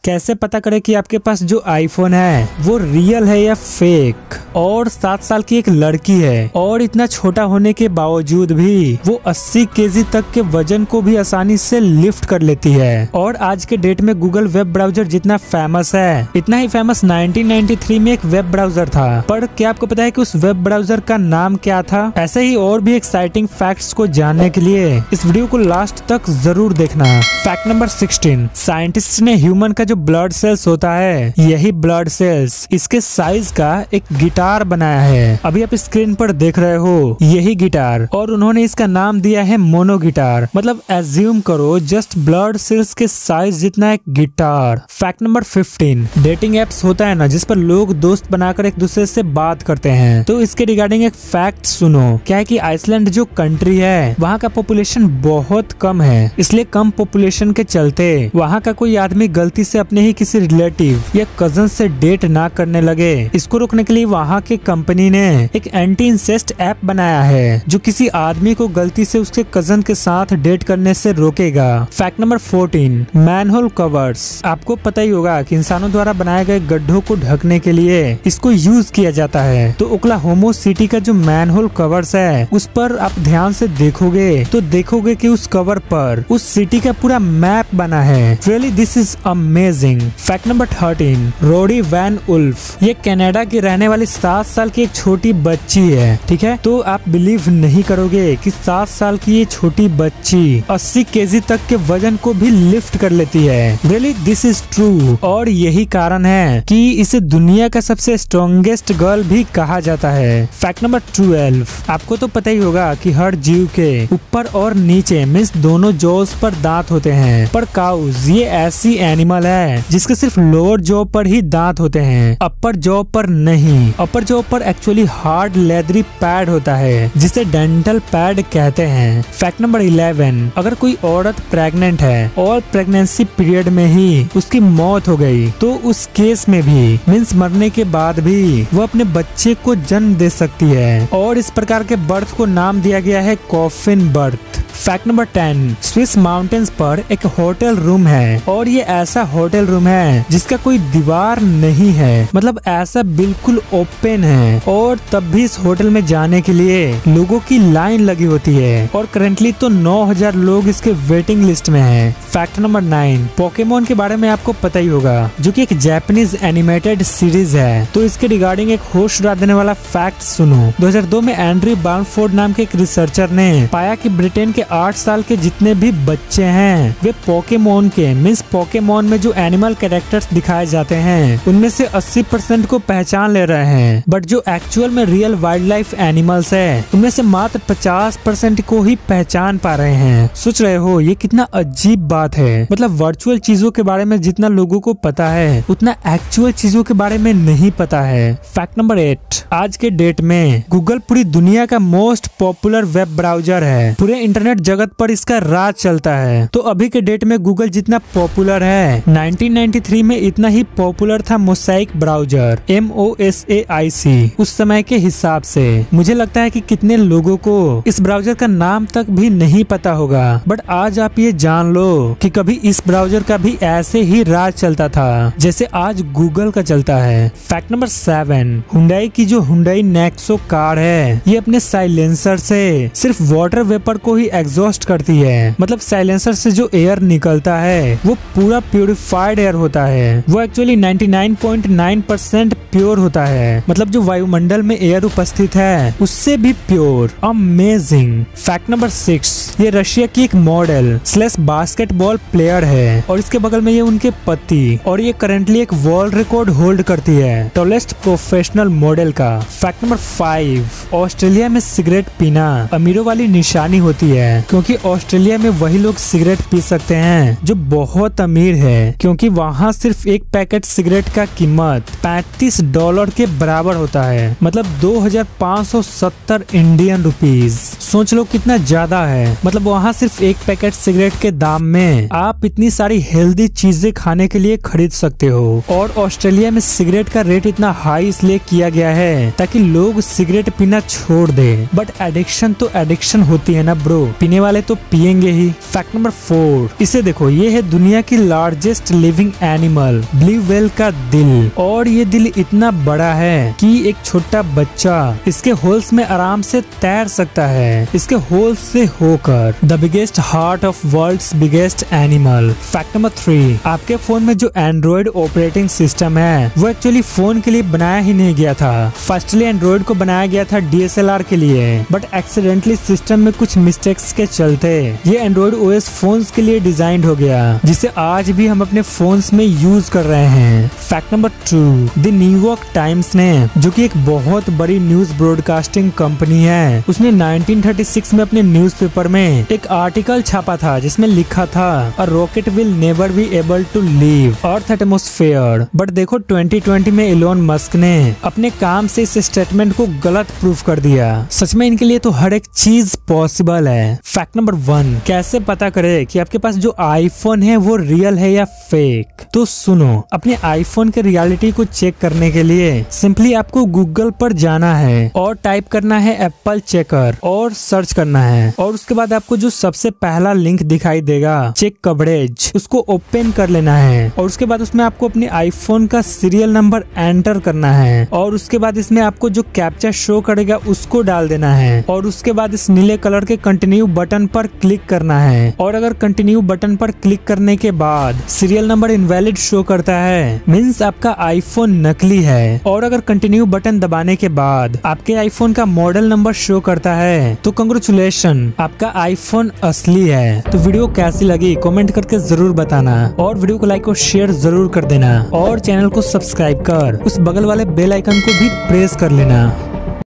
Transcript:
कैसे पता करें कि आपके पास जो आईफोन है वो रियल है या फेक। और 7 साल की एक लड़की है और इतना छोटा होने के बावजूद भी वो 80 केजी तक के वजन को भी आसानी से लिफ्ट कर लेती है। और आज के डेट में गूगल वेब ब्राउजर जितना फेमस है, इतना ही फेमस 1993 में एक वेब ब्राउजर था। पर क्या आपको पता है कि उस वेब ब्राउजर का नाम क्या था? ऐसे ही और भी एक्साइटिंग फैक्ट्स को जानने के लिए इस वीडियो को लास्ट तक जरूर देखना। फैक्ट नंबर 16, साइंटिस्ट ने ह्यूमन का जो ब्लड सेल्स होता है, यही ब्लड सेल्स इसके साइज का एक गिटार बनाया है। अभी आप स्क्रीन पर देख रहे हो यही गिटार, और उन्होंने इसका नाम दिया है मोनो गिटार। मतलब एज्यूम करो जस्ट ब्लड सेल्स के साइज जितना एक guitar. Fact number 15, dating apps होता है ना जिस पर लोग दोस्त बनाकर एक दूसरे से बात करते हैं, तो इसके रिगार्डिंग एक फैक्ट सुनो। क्या है कि आइसलैंड जो कंट्री है वहाँ का पॉपुलेशन बहुत कम है, इसलिए कम पॉपुलेशन के चलते वहाँ का कोई आदमी गलती से अपने ही किसी रिलेटिव या कजन से डेट ना करने लगे, इसको रोकने के लिए वहाँ के कंपनी ने एक एंटी इंसेस्ट ऐप बनाया है जो किसी आदमी को गलती से उसके कजन के साथ डेट करने से रोकेगा। Fact number 14, manhole covers. आपको पता ही होगा कि इंसानों द्वारा बनाए गए गड्ढों को ढकने के लिए इसको यूज किया जाता है। तो ओक्लाहोमा सिटी का जो मैनहोल कवर्स है उस पर आप ध्यान से देखोगे तो देखोगे कि उस कवर पर उस सिटी का पूरा मैप बना है। Really this is amazing. Fact number 13, रोडी वैन उल्फ। ये कनाडा की रहने वाली 7 साल की एक छोटी बच्ची है, ठीक है। तो आप बिलीव नहीं करोगे कि 7 साल की ये छोटी बच्ची 80 केजी तक के वजन को भी लिफ्ट कर लेती है। रियली दिस इज ट्रू, और यही कारण है कि इसे दुनिया का सबसे स्ट्रॉन्गेस्ट गर्ल भी कहा जाता है। फैक्ट नंबर 12, आपको तो पता ही होगा कि हर जीव के ऊपर और नीचे मींस दोनों जॉज पर दांत होते हैं, पर काउज ये ऐसी एनिमल है जिसके सिर्फ लोअर जॉ पर ही दांत होते हैं, अपर जॉ पर नहीं। अपर जॉ पर एक्चुअली हार्ड लेदरी पैड होता है जिसे डेंटल पैड कहते हैं। फैक्ट नंबर 11, अगर कोई औरत प्रेग्नेंट है और प्रेगनेंसी पीरियड में ही उसकी मौत हो गई तो उस केस में भी मींस मरने के बाद भी वो अपने बच्चे को जन्म दे सकती है, और इस प्रकार के बर्थ को नाम दिया गया है coffin birth. Fact number 10, Swiss mountains पर एक होटल रूम है, और ये ऐसा होटल रूम है जिसका कोई दीवार नहीं है, मतलब ऐसा बिल्कुल ओपन है, और तब भी इस होटल में जाने के लिए लोगों की लाइन लगी होती है, और करंटली तो 9000 लोग इसके वेटिंग लिस्ट में हैं। फैक्ट नंबर 9, पोकेमोन के बारे में आपको पता ही होगा जो कि एक जापानीज एनिमेटेड सीरीज है, तो इसके रिगार्डिंग एक होश उड़ा देने वाला फैक्ट सुनो। 2002 में एंड्रयू बार्नफोर्ड नाम के एक रिसर्चर ने पाया कि ब्रिटेन के 8 साल के जितने भी बच्चे हैं वे पोकेमोन के मींस पोकेमोन में जो एनिमल कैरेक्टर्स दिखाए जाते हैं उनमें से 80% को पहचान ले रहे हैं, बट जो एक्चुअल में रियल वाइल्ड लाइफ एनिमल्स है उनमें से मात्र 50% को ही पहचान पा रहे हैं। सोच रहे हो ये कितना अजीब बात है। मतलब वर्चुअल चीजों के बारे में जितना लोगों को पता है उतना एक्चुअल चीजों के बारे में नहीं पता है। फैक्ट नंबर 8, आज के डेट में गूगल पूरी दुनिया का मोस्ट पॉपुलर वेब ब्राउजर है। पूरे इंटरनेट जगत पर इसका राज चलता है। तो अभी के डेट में गूगल जितना पॉपुलर है 1993 में इतना ही पॉपुलर था मोसाइक ब्राउजर MOSAIC उस समय के हिसाब से। मुझे लगता है कि कितने लोगों को इस ब्राउजर का नाम तक भी नहीं पता होगा, बट आज आप ये जान लो कि कभी इस ब्राउजर का भी ऐसे ही राज चलता था जैसे आज गूगल का चलता है। फैक्ट नंबर 7, हुंडई की जो हुंडई नेक्सो कार है ये अपने साइलेंसर से सिर्फ वाटर वेपर को ही एग्जॉस्ट करती है। मतलब साइलेंसर से जो एयर निकलता है वो पूरा प्यूरिफाइड एयर होता है। वो एक्चुअली 99.9% प्योर होता है। मतलब जो वायुमंडल में एयर उपस्थित है उससे भी प्योर। अमेजिंग। फैक्ट नंबर 6, ये रशिया की एक मॉडल / बास्केटबॉल प्लेयर है, और इसके बगल में ये उनके पति, और ये करंटली एक वर्ल्ड रिकॉर्ड होल्ड करती है टॉलेस्ट प्रोफेशनल मॉडल का। फैक्ट नंबर 5, ऑस्ट्रेलिया में सिगरेट पीना अमीरों वाली निशानी होती है, क्योंकि ऑस्ट्रेलिया में वही लोग सिगरेट पी सकते हैं जो बहुत अमीर है, क्योंकि वहाँ सिर्फ एक पैकेट सिगरेट का कीमत $35 के बराबर होता है। मतलब 2570 इंडियन रुपीज। सोच लो कितना ज्यादा है। मतलब वहाँ सिर्फ एक पैकेट सिगरेट के दाम में आप इतनी सारी हेल्दी चीजें खाने के लिए खरीद सकते हो। और ऑस्ट्रेलिया में सिगरेट का रेट इतना हाई इसलिए किया गया है ताकि लोग सिगरेट पीना छोड़ दे। बट एडिक्शन तो एडिक्शन होती है ना ब्रो, पीने वाले तो पिएंगे ही। फैक्ट नंबर 4, इसे देखो, ये है दुनिया की largest living animal blue whale का दिल। और ये दिल इतना बड़ा है कि एक छोटा बच्चा इसके होल्स में आराम से तैर सकता है, इसके होल्स से होकर। The biggest heart of world's biggest animal. Fact number 3, आपके फोन में जो एंड्रॉइड ऑपरेटिंग सिस्टम है वो एक्चुअली फोन के लिए बनाया ही नहीं गया था। फर्स्टली एंड्रॉइड को बनाया गया था DSLR के लिए, बट एक्सीडेंटली सिस्टम में कुछ मिस्टेक्स के चलते ये एंड्रॉइड OS फोन्स के लिए डिजाइन हो गया, जिसे आज भी हम अपने फोन्स में यूज कर रहे हैं। Fact number 2, the New York times ने, जो कि एक बहुत बड़ी न्यूज ब्रॉडकास्टिंग कंपनी है, उसने 1936 में अपने न्यूज़पेपर में एक आर्टिकल छापा था जिसमें लिखा था a rocket will never be able to leave earth atmosphere. But देखो 2020 में इलोन मस्क ने अपने काम से इस स्टेटमेंट को गलत प्रूफ कर दिया। सच में इनके लिए तो हर एक चीज पॉसिबल है। फैक्ट नंबर 1, कैसे पता करे कि आपके पास जो आईफोन है वो रियल है या फेक? तो सुनो, अपने आईफोन के रियलिटी को चेक करने के लिए सिंपली आपको गूगल पर जाना है और टाइप करना है एप्पल चेकर और सर्च करना है, और उसके बाद आपको जो सबसे पहला लिंक दिखाई देगा चेक कवरेज, उसको ओपन कर लेना है। और उसके बाद उसमें आपको अपने आईफोन का सीरियल नंबर एंटर करना है, और उसके बाद इसमें आपको जो कैप्चा शो करेगा उसको डाल देना है, और उसके बाद इस नीले कलर के कंटिन्यू बटन पर क्लिक करना है। और अगर कंटिन्यू बटन पर क्लिक करने के बाद सीरियल नंबर इनवैलिड शो करता है, मीन्स आपका आईफोन नकली है। और अगर कंटिन्यू बटन दबाने के बाद आपके आईफोन का मॉडल नंबर शो करता है तो कांग्रेचुलेशन, आपका आईफोन असली है। तो वीडियो कैसी लगी कमेंट करके जरूर बताना, और वीडियो को लाइक और शेयर जरूर कर देना, और चैनल को सब्सक्राइब कर उस बगल वाले बेल आइकन को भी प्रेस कर लेना।